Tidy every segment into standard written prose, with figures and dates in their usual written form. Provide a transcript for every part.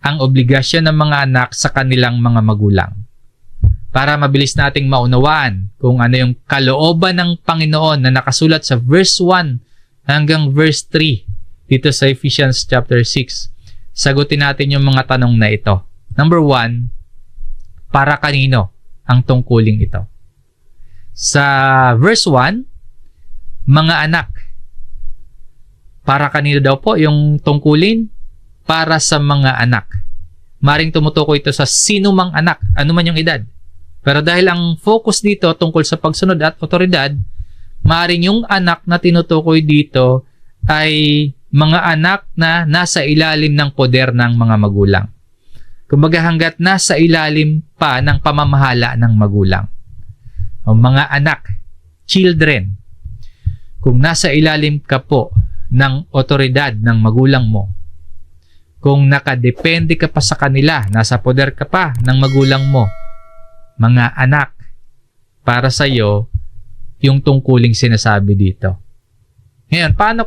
ang obligasyon ng mga anak sa kanilang mga magulang. Para mabilis nating maunawaan kung ano yung kalooban ng Panginoon na nakasulat sa verse 1 hanggang verse 3 dito sa Ephesians chapter 6. Sagutin natin yung mga tanong na ito. Number 1, para kanino ang tungkuling ito? Sa verse 1, mga anak. Para kanino daw po yung tungkulin? Para sa mga anak. Maring tumutukoy ito sa sino mang anak, anuman yung edad. Pero dahil ang focus dito tungkol sa pagsunod at otoridad, maring yung anak na tinutukoy dito ay mga anak na nasa ilalim ng poder ng mga magulang. Kumbaga hanggat nasa ilalim pa ng pamamahala ng magulang. O mga anak, children, kung nasa ilalim ka po ng otoridad ng magulang mo, kung nakadepende ka pa sa kanila, nasa poder ka pa ng magulang mo, mga anak, para sa iyo, yung tungkuling sinasabi dito. Ngayon, paano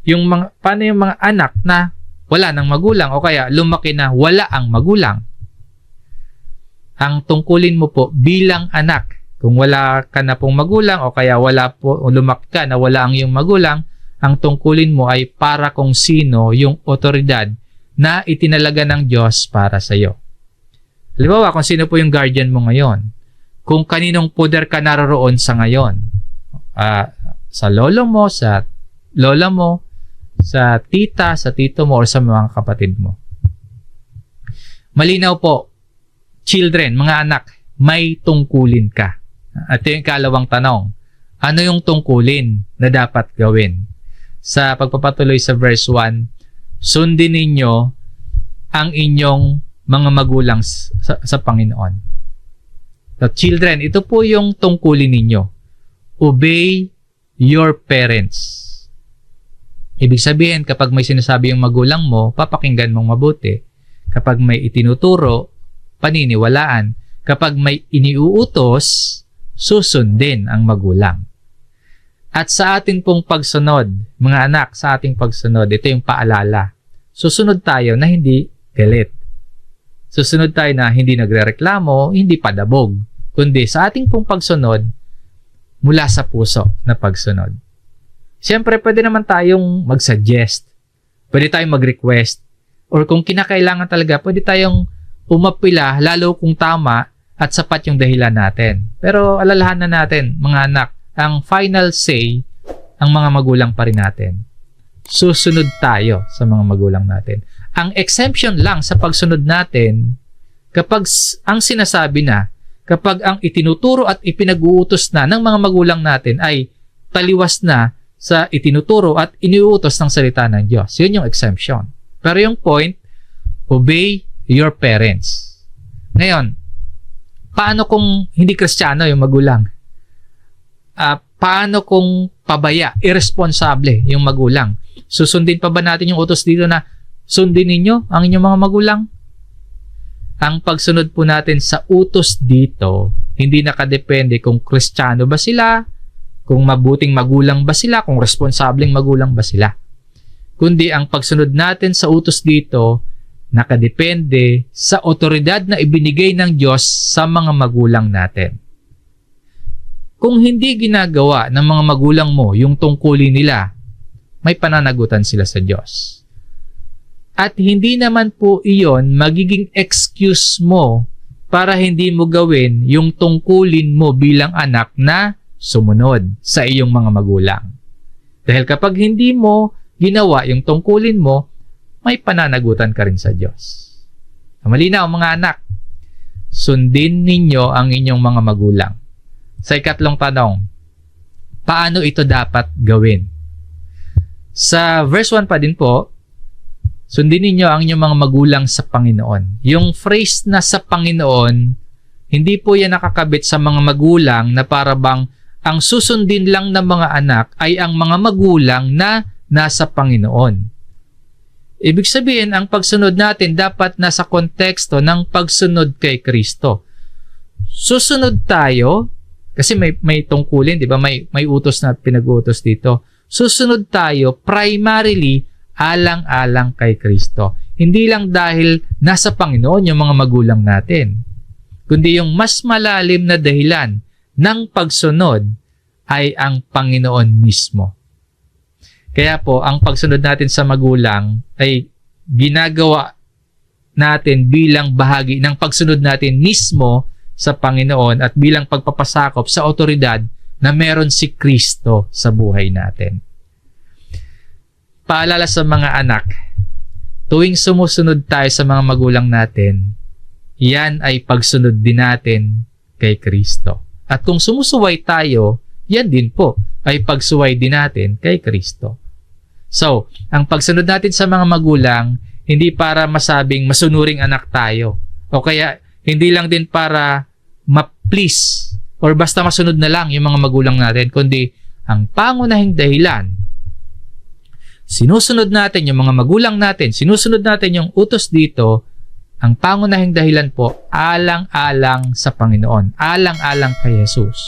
yung mga anak na wala ng magulang o kaya lumaki na wala ang magulang? Ang tungkulin mo po bilang anak, kung wala ka na pong magulang o kaya lumaki ka na wala ang iyong magulang, ang tungkulin mo ay para kung sino yung otoridad na itinalaga ng Diyos para sa iyo. Halimbawa, kung sino po yung guardian mo ngayon, kung kaninong poder ka naroroon sa ngayon, sa lolo mo, sa lola mo, sa tita, sa tito mo, or sa mga kapatid mo. Malinaw po, children, mga anak, may tungkulin ka. At yung ikalawang tanong, ano yung tungkulin na dapat gawin? Sa pagpapatuloy sa verse 1, sundin ninyo ang inyong mga magulang sa Panginoon. So, children, ito po yung tungkulin ninyo. Obey your parents. Ibig sabihin, kapag may sinasabi yung magulang mo, papakinggan mong mabuti. Kapag may itinuturo, paniniwalaan. Kapag may iniuutos, susundin ang magulang. At sa ating pong pagsunod, mga anak, sa ating pagsunod, ito yung paalala. Susunod tayo na hindi galit. Susunod tayo na hindi nagrereklamo, hindi padabog. Kundi sa ating pong pagsunod, mula sa puso na pagsunod. Siyempre, pwede naman tayong mag-suggest. Pwede tayong mag-request. Or kung kinakailangan talaga, pwede tayong umapila, lalo kung tama at sapat yung dahilan natin. Pero alalahanan natin, mga anak, ang final say, ang mga magulang pa rin natin. Susunod tayo sa mga magulang natin. Ang exemption lang sa pagsunod natin, kapag ang sinasabi na, kapag ang itinuturo at ipinag-uutos na ng mga magulang natin ay taliwas na sa itinuturo at iniuutos ng salita ng Diyos. Yun yung exemption. Pero yung point, obey your parents. Ngayon, paano kung hindi Kristiyano yung magulang? Paano kung pabaya, irresponsable yung magulang? Susundin pa ba natin yung utos dito na sundin ninyo ang inyong mga magulang? Ang pagsunod po natin sa utos dito, hindi nakadepende kung Kristiyano ba sila, kung mabuting magulang ba sila, kung responsableng magulang ba sila. Kundi ang pagsunod natin sa utos dito, nakadepende sa otoridad na ibinigay ng Diyos sa mga magulang natin. Kung hindi ginagawa ng mga magulang mo yung tungkulin nila, may pananagutan sila sa Diyos. At hindi naman po iyon magiging excuse mo para hindi mo gawin yung tungkulin mo bilang anak na sumunod sa iyong mga magulang. Dahil kapag hindi mo ginawa yung tungkulin mo, may pananagutan ka rin sa Diyos. Malinaw mga anak, sundin ninyo ang inyong mga magulang. Sa ikatlong tanong, paano ito dapat gawin? Sa verse 1 pa din po, sundin ninyo ang inyong mga magulang sa Panginoon. Yung phrase na sa Panginoon, hindi po yan nakakabit sa mga magulang na para bang ang susundin lang ng mga anak ay ang mga magulang na nasa Panginoon. Ibig sabihin, ang pagsunod natin dapat nasa konteksto ng pagsunod kay Kristo. Susunod tayo, kasi may tungkulin, di ba? May utos na pinag-uutos dito. Susunod tayo primarily alang-alang kay Kristo. hindi lang dahil nasa Panginoon yung mga magulang natin, kundi yung mas malalim na dahilan ng pagsunod ay ang Panginoon mismo. Kaya po, ang pagsunod natin sa magulang ay ginagawa natin bilang bahagi ng pagsunod natin mismo sa Panginoon at bilang pagpapasakop sa otoridad na meron si Kristo sa buhay natin. Paalala sa mga anak, tuwing sumusunod tayo sa mga magulang natin, yan ay pagsunod din natin kay Kristo. At kung sumusuway tayo, yan din po ay pagsuway din natin kay Kristo. So, ang pagsunod natin sa mga magulang, hindi para masabing masunuring anak tayo. O kaya, hindi lang din para ma-please or basta masunod na lang yung mga magulang natin, kundi ang pangunahing dahilan, sinusunod natin yung mga magulang natin, sinusunod natin yung utos dito, ang pangunahing dahilan po, alang-alang sa Panginoon, alang-alang kay Jesus.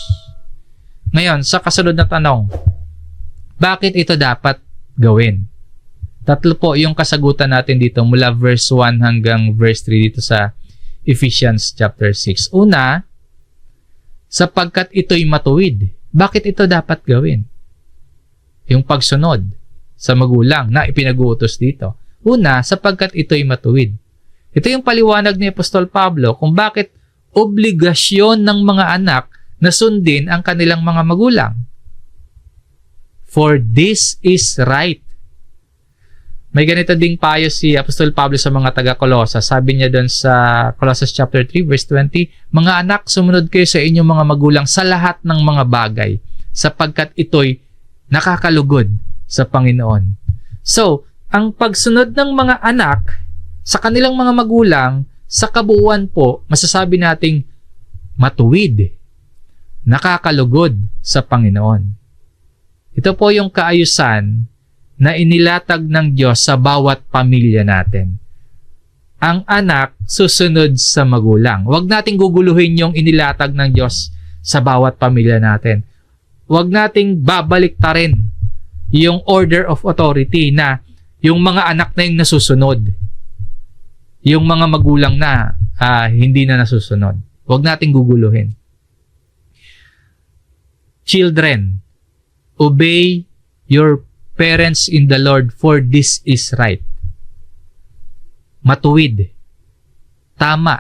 Ngayon, sa kasunod na tanong, bakit ito dapat gawin? Tatlo po yung kasagutan natin dito mula verse 1 hanggang verse 3 dito sa Ephesians chapter 6. Una, sapagkat ito'y matuwid. Bakit ito dapat gawin? Yung pagsunod sa magulang na ipinag-uutos dito. Una, sapagkat ito'y matuwid. Ito yung paliwanag ni Apostol Pablo kung bakit obligasyon ng mga anak na sundin ang kanilang mga magulang. For this is right. May ganito ding payo si Apostol Pablo sa mga taga-Kolosas. Sabi niya doon sa Colossus chapter 3 verse 20, mga anak, sumunod kayo sa inyong mga magulang sa lahat ng mga bagay, sapagkat ito'y nakakalugod sa Panginoon. So, ang pagsunod ng mga anak sa kanilang mga magulang, sa kabuuan po, masasabi nating matuwid, nakakalugod sa Panginoon. Ito po yung kaayusan na inilatag ng Diyos sa bawat pamilya natin. Ang anak susunod sa magulang. Huwag nating guguluhin yung inilatag ng Diyos sa bawat pamilya natin. Huwag nating babaliktarin yung order of authority na yung mga anak na yung nasusunod. Yung mga magulang na hindi na nasusunod. Huwag nating guguluhin. Children, obey your parents in the Lord, for this is right. Matuwid, tama,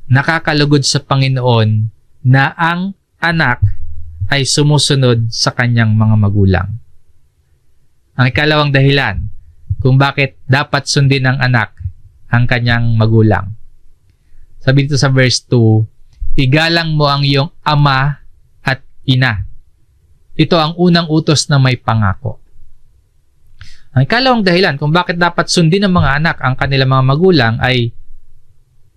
nakakalugod sa Panginoon na ang anak ay sumusunod sa kanyang mga magulang. Ang ikalawang dahilan kung bakit dapat sundin ng anak ang kanyang magulang. Sabi dito sa verse 2, igalang mo ang iyong ama at ina. Ito ang unang utos na may pangako. Ang ikalawang dahilan kung bakit dapat sundin ng mga anak ang kanilang mga magulang ay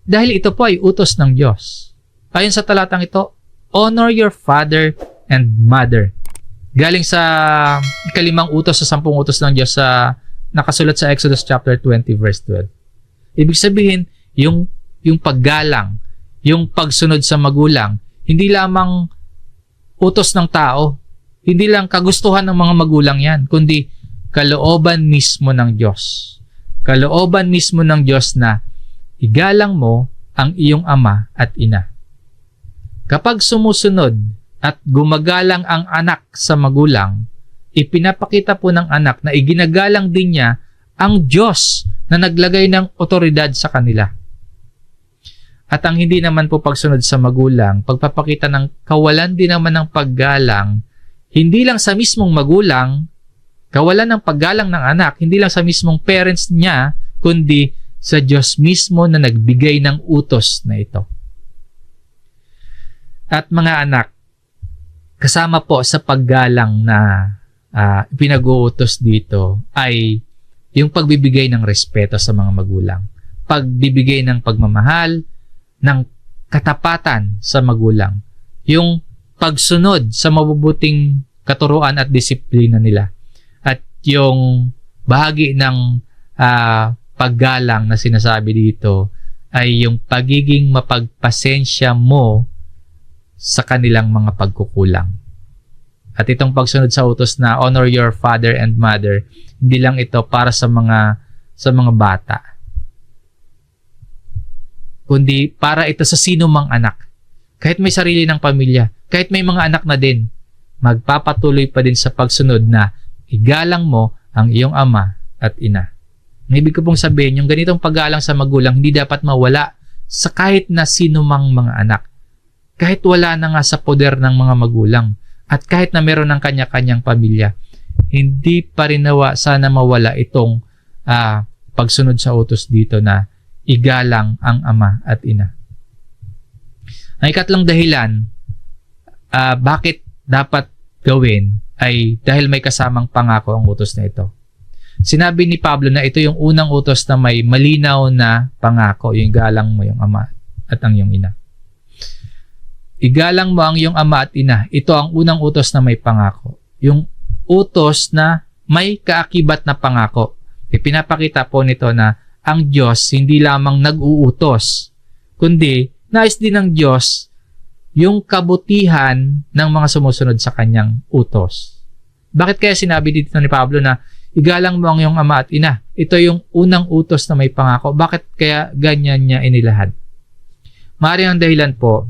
dahil ito po ay utos ng Diyos. Ayon sa talatang ito, honor your father and mother. Galing sa ikalimang utos sa 10 utos ng Diyos sa nakasulat sa Exodus chapter 20 verse 12. Ibig sabihin, yung paggalang, yung pagsunod sa magulang, hindi lamang utos ng tao, hindi lang kagustuhan ng mga magulang yan, kundi kalooban mismo ng Diyos. Kalooban mismo ng Diyos na igalang mo ang iyong ama at ina. Kapag sumusunod at gumagalang ang anak sa magulang, ipinapakita po ng anak na iginagalang din niya ang Diyos na naglagay ng otoridad sa kanila. At ang hindi naman po pagsunod sa magulang, pagpapakita ng kawalan din naman ng paggalang, hindi lang sa mismong magulang, kawalan ng paggalang ng anak, hindi lang sa mismong parents niya, kundi sa Diyos mismo na nagbigay ng utos na ito. At mga anak, kasama po sa paggalang na pinag-uutos dito ay yung pagbibigay ng respeto sa mga magulang. Pagbibigay ng pagmamahal, ng katapatan sa magulang. Yung pagsunod sa mabubuting katuruan at disiplina nila. At yung bahagi ng paggalang na sinasabi dito ay yung pagiging mapagpasensya mo sa kanilang mga pagkukulang. At itong pagsunod sa utos na honor your father and mother, hindi lang ito para sa mga bata. kundi para ito sa sino mang anak. Kahit may sarili ng pamilya, kahit may mga anak na din, magpapatuloy pa din sa pagsunod na igalang mo ang iyong ama at ina. Ang ibig ko pong sabihin, yung ganitong paggalang sa magulang, hindi dapat mawala sa kahit na sino mang mga anak. Kahit wala na nga sa poder ng mga magulang, at kahit na meron ng kanya-kanyang pamilya, hindi pa rin sana mawala itong pagsunod sa utos dito na igalang ang ama at ina. Ang ikatlong dahilan, bakit dapat gawin ay dahil may kasamang pangako ang utos na ito. Sinabi ni Pablo na ito yung unang utos na may malinaw na pangako, yung igalang mo yung ama at ang iyong ina. Igalang mo ang iyong ama at ina. Ito ang unang utos na may pangako. Yung utos na may kaakibat na pangako. Ipinapakita po nito na ang Diyos hindi lamang nag-uutos, kundi nais din ng Diyos yung kabutihan ng mga sumusunod sa kanyang utos. Bakit kaya sinabi dito ni Pablo na igalang mo ang iyong ama at ina? Ito yung unang utos na may pangako. Bakit kaya ganyan niya inilahad? Maaaring ang dahilan po,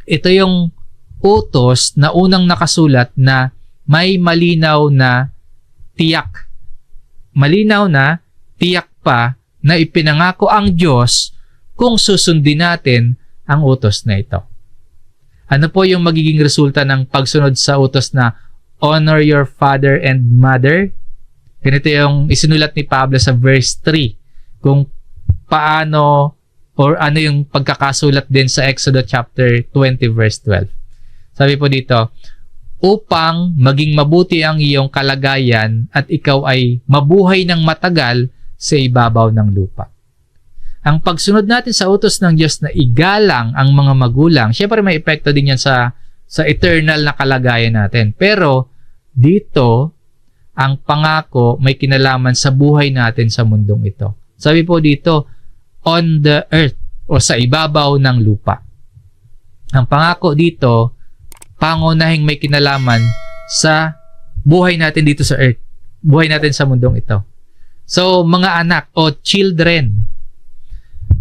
ito yung utos na unang nakasulat na may malinaw na tiyak. Malinaw na tiyak pa na ipinangako ang Diyos kung susundin natin ang utos na ito. Ano po yung magiging resulta ng pagsunod sa utos na honor your father and mother? Ganito yung isinulat ni Pablo sa verse 3 kung paano or ano yung pagkakasulat din sa Exodus chapter 20 verse 12. Sabi po dito, upang maging mabuti ang iyong kalagayan at ikaw ay mabuhay ng matagal sa ibabaw ng lupa. Ang pagsunod natin sa utos ng Diyos na igalang ang mga magulang, syempre may epekto din yan sa eternal na kalagayan natin. Pero dito, ang pangako may kinalaman sa buhay natin sa mundong ito. Sabi po dito, on the earth o sa ibabaw ng lupa. Ang pangako dito, pangunahing may kinalaman sa buhay natin dito sa earth. Buhay natin sa mundong ito. So, mga anak o children,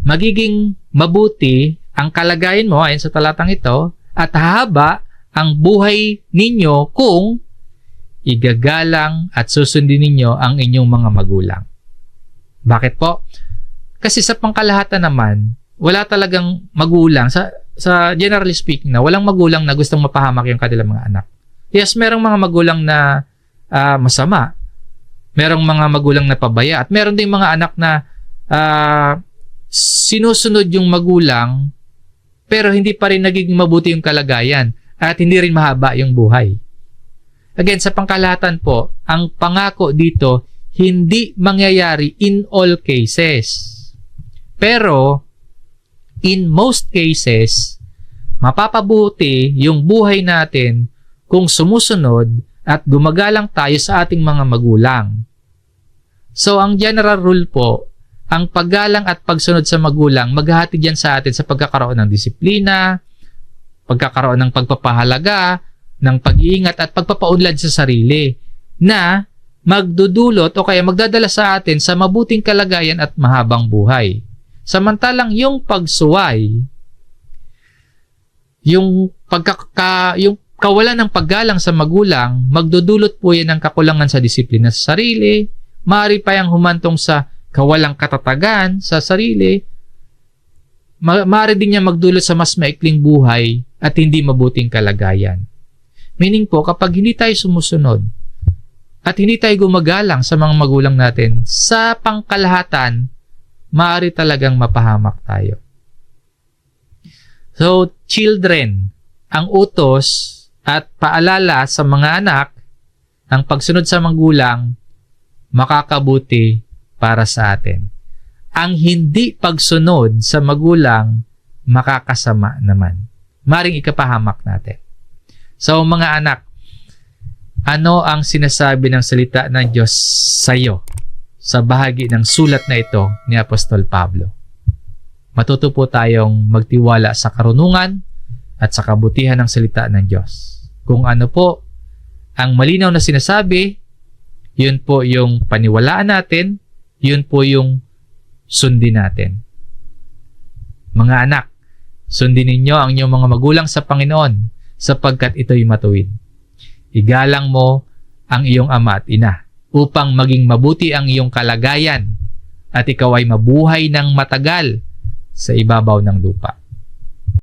magiging mabuti ang kalagayan mo ayon sa talatang ito at hahaba ang buhay ninyo kung igagalang at susundin ninyo ang inyong mga magulang. Bakit po? Kasi sa pangkalahatan naman, wala talagang magulang sa generally speaking na walang magulang na gustong mapahamak yung kanilang mga anak. Yes, merong mga magulang na masama. Merong mga magulang na pabaya at meron ding mga anak na sinusunod yung magulang pero hindi pa rin nagiging mabuti yung kalagayan at hindi rin mahaba yung buhay. Again, sa pangkalahatan po, ang pangako dito hindi mangyayari in all cases. Pero in most cases, mapapabuti yung buhay natin kung sumusunod at gumagalang tayo sa ating mga magulang. So, ang general rule po, ang paggalang at pagsunod sa magulang, maghahatid yan sa atin sa pagkakaroon ng disiplina, pagkakaroon ng pagpapahalaga, ng pag-iingat at pagpapaunlad sa sarili na magdudulot o kaya magdadala sa atin sa mabuting kalagayan at mahabang buhay. Samantalang yung pagsuway, yung kawalan ng paggalang sa magulang, magdudulot po yan ng kakulangan sa disiplina sa sarili, maaari pa yang humantong sa kawalang katatagan sa sarili, maaari din niya magdulot sa mas maikling buhay at hindi mabuting kalagayan. Meaning po, kapag hindi tayo sumusunod at hindi tayo gumagalang sa mga magulang natin, sa pangkalahatan, maaari talagang mapahamak tayo. So, children, ang utos at paalala sa mga anak, ang pagsunod sa magulang, makakabuti para sa atin. Ang hindi pagsunod sa magulang, makakasama naman. Maring ikapahamak natin. So, mga anak, ano ang sinasabi ng salita ng Diyos sa iyo sa bahagi ng sulat na ito ni Apostol Pablo? Matuto po tayong magtiwala sa karunungan at sa kabutihan ng salita ng Diyos. Kung ano po ang malinaw na sinasabi, yun po yung paniwalaan natin, yun po yung sundin natin. Mga anak, sundin ninyo ang inyong mga magulang sa Panginoon sapagkat ito'y matuwid. Igalang mo ang iyong ama at ina upang maging mabuti ang iyong kalagayan at ikaw ay mabuhay ng matagal sa ibabaw ng lupa.